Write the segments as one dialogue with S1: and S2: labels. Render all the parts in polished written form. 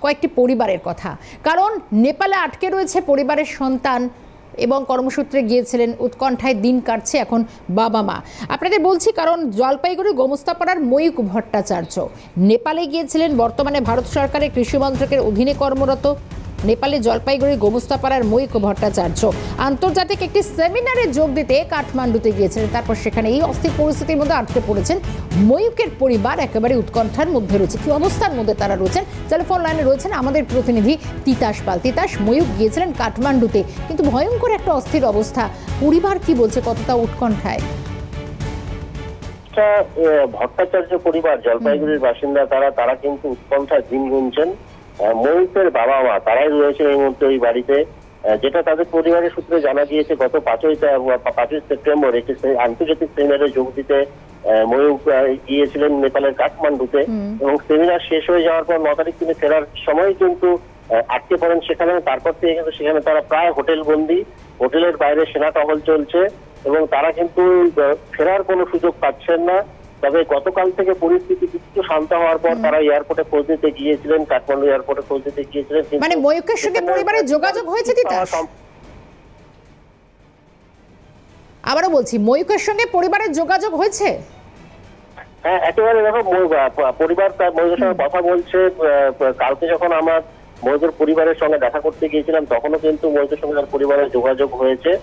S1: কয়েকটি পরিবারের কথা, কারণ নেপালে আটকে রয়েছে পরিবারের সন্তান এবং কর্মসূত্রে গিয়েছিলেন, উৎকণ্ঠায় দিন কাটছে এখন বাবা মা। আপনাদের বলছি কারণ জলপাইগুড়ি গোমস্তাপাড়ার ময়ূক ভট্টাচার্য নেপালে গিয়েছিলেন, বর্তমানে ভারত সরকারের কৃষি মন্ত্রকের অধীনে কর্মরত। নেপালে জলপাইগুড়ি গোমস্তাপাড়ার ময়ূক ভট্টাচার্য আন্তর্জাতিক একটি সেমিনারে যোগ দিতে কাঠমান্ডুতে গিয়েছিলেন, তারপর সেখানে এই অস্থির পরিস্থিতির মধ্যে আটকে পড়েছেন। ময়ূকের পরিবার একেবারে উৎকণ্ঠার মধ্যে রয়েছে। কি অবস্থার মধ্যে তারা রয়েছেন? টেলিফোন লাইনে রয়েছেন আমাদের প্রতিনিধি তিতাস পাল। তিতাস, ময়ূক গিয়েছিলেন কাঠমান্ডুতে, কিন্তু ভয়ঙ্কর একটা অস্থির অবস্থা। পরিবার কি বলছে, কতটা উৎকণ্ঠায়?
S2: ভট্টাচার্য পরিবার জলপাইগুড়ির বাসিন্দা, তারা কিন্তু উৎকণ্ঠায় দিন গুনছেন। ময়ূকের বাবা মা তারাই রয়েছে এই মুহূর্তে ওই বাড়িতে। যেটা তাদের পরিবারের সূত্রে জানা গিয়েছে, গত 5ই সেপ্টেম্বর একটি আন্তর্জাতিক সেমিনারে যোগ দিতে ময়ূক গিয়েছিলেন নেপালের কাঠমান্ডুতে, এবং সেমিনার শেষ হয়ে যাওয়ার পর 9 তারিখ তিনি ফেরার সময় কিন্তু আটকে পড়েন সেখানে। তারপর থেকে কিন্তু সেখানে তারা প্রায় হোটেল বন্দী, হোটেলের বাইরে সেনা টহল চলছে এবং তারা কিন্তু ফেরার কোনো সুযোগ পাচ্ছেন না। তবে গতকাল থেকে পরিস্থিতি কিছু শান্ত হওয়ার পর তারা এয়ারপোর্টে খোঁজ দিতে গিয়েছিলেন, কাঠমান্ডু এয়ারপোর্টে খোঁজ দিতে গিয়েছিলেন।
S1: মানে ময়ূকের সঙ্গে পরিবারের যোগাযোগ হয়েছে তিতাস? আবারও বলছি, ময়ূকের সঙ্গে পরিবারের যোগাযোগ হয়েছে?
S2: হ্যাঁ, একেবারে দেখো, পরিবার তার ময়ূকের সঙ্গে কথা বলছে। কালকে যখন আমার ময়ূকের পরিবারের সঙ্গে দেখা করতে গিয়েছিলাম, তখনও কিন্তু ময়ূকের সঙ্গে তার পরিবারের যোগাযোগ হয়েছে।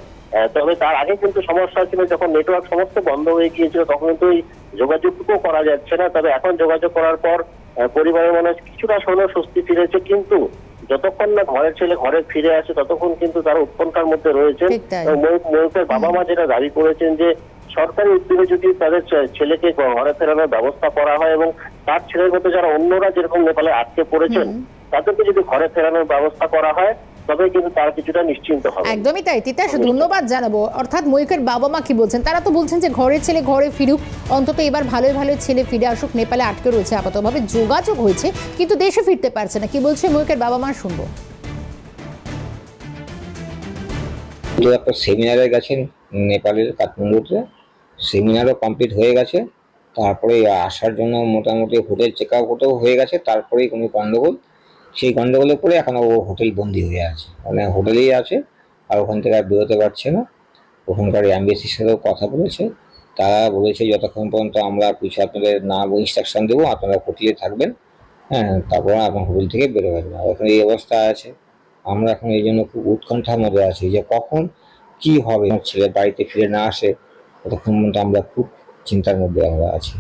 S2: তবে তার আগে কিন্তু সমস্যা ছিল, যখন নেটওয়ার্ক সমস্ত বন্ধ হয়ে গিয়েছিল তখন কিন্তু এই যোগাযোগটুকু করা যাচ্ছে না। তবে এখন যোগাযোগ করার পর পরিবারের মনে কিছুটা হলেও স্বস্তি ফিরেছে, কিন্তু যতক্ষণ না ঘরের ছেলে ঘরে ফিরে আসে ততক্ষণ কিন্তু তারা উৎকণ্ঠার মধ্যে রয়েছেন। ময়ূকের বাবা মা যেটা দাবি করেছেন যে সরকারি উদ্যোগে যদি তাদের ছেলেকে ঘরে ফেরানোর ব্যবস্থা করা হয় এবং তার ছেলের মতো যারা অন্যরা যেরকম নেপালে আটকে পড়েছেন তাদেরকে যদি ঘরে ফেরানোর ব্যবস্থা করা হয় তবে কিন্তু তারা কিছুটা নিশ্চিন্ত হবে।
S1: একদমই তাই তিতাস, ধন্যবাদ জানাবো। অর্থাৎ ময়ূকের বাবা মা কি বলছেন? তারা তো বলছেন যে ঘরের ছেলে ঘরে ফিরুক, অন্তত এবার ভালোই ভালো ছেলে ফিরে আসুক। নেপালে আটকে রয়েছে, আপাততভাবে যোগাযোগ হয়েছে কিন্তু দেশে ফিরতে পারছে না। কি বলছে ময়ূকের বাবা মা, শুনবো।
S3: একটা সেমিনারে গেছেন নেপালের কাঠমান্ডুতে, সেমিনারও কমপ্লিট হয়ে গেছে। তারপরে আসার জন্য মোটামুটি হোটেল চেক আউটও হয়ে গেছে। তারপরেই কোনো গন্ডগোল, সেই গন্ডগোলের পরে এখন ও হোটেল বন্দি হয়ে আছে, মানে হোটেলেই আছে, আর ওখান থেকে আর বেরোতে পারছে না। ওখানকার অ্যাম্বাসির সাথেও কথা বলেছে, তারা বলেছে যতক্ষণ পর্যন্ত আমরা কিছু আপনাদের না ইনস্ট্রাকশন দেবো আপনারা হোটেলে থাকবেন, হ্যাঁ, তারপর এখন হোটেল থেকে বেরোবেন না। এখন এই অবস্থা আছে। আমরা এখন এই জন্য খুব উৎকণ্ঠার মধ্যে আছি যে কখন কি হবে। ছেলে বাড়িতে ফিরে না আসে ততক্ষণ পর্যন্ত আমরা খুব চিন্তার মধ্যে আমরা আছি।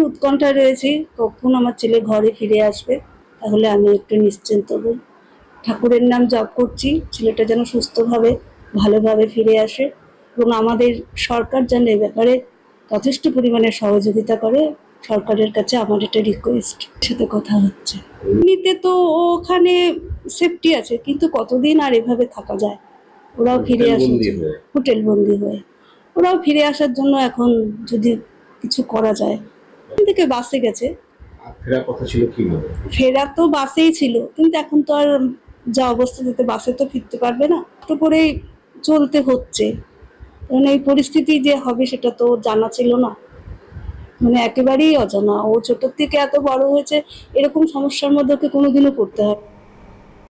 S4: উৎকণ্ঠায় রয়েছি কখন আমার ছেলে ঘরে ফিরে আসবে, তাহলে আমি একটু নিশ্চিন্ত হই। ঠাকুরের নাম জপ করছি ছেলেটা যেন সুস্থভাবে ভালোভাবে ফিরে আসে, এবং আমাদের সরকার যেন এ ব্যাপারে যথেষ্ট পরিমাণে সহযোগিতা করে। সরকারের কাছে আমার একটা রিকোয়েস্ট, সাথে কথা হচ্ছে। এমনিতে তো ওখানে সেফটি আছে, কিন্তু কতদিন আর এভাবে থাকা যায়? ওরাও ফিরে আসে হোটেল বন্দি হয়ে, ওরাও ফিরে আসার জন্য এখন যদি কিছু করা যায়। থেকে বাসে গেছে, ফেরা তো বাসেই ছিল, কিন্তু এখন তো আর যা অবস্থা যেতে বাসে তো ফিরতে পারবে না, তো করেই চলতে হচ্ছে। কারণ এই পরিস্থিতি যে হবে সেটা তো জানা ছিল না, মানে একেবারেই অজানা। ও ছোট থেকে এত বড় হয়েছে, এরকম সমস্যার মধ্যে ওকে কোনোদিনও পড়তে হয়।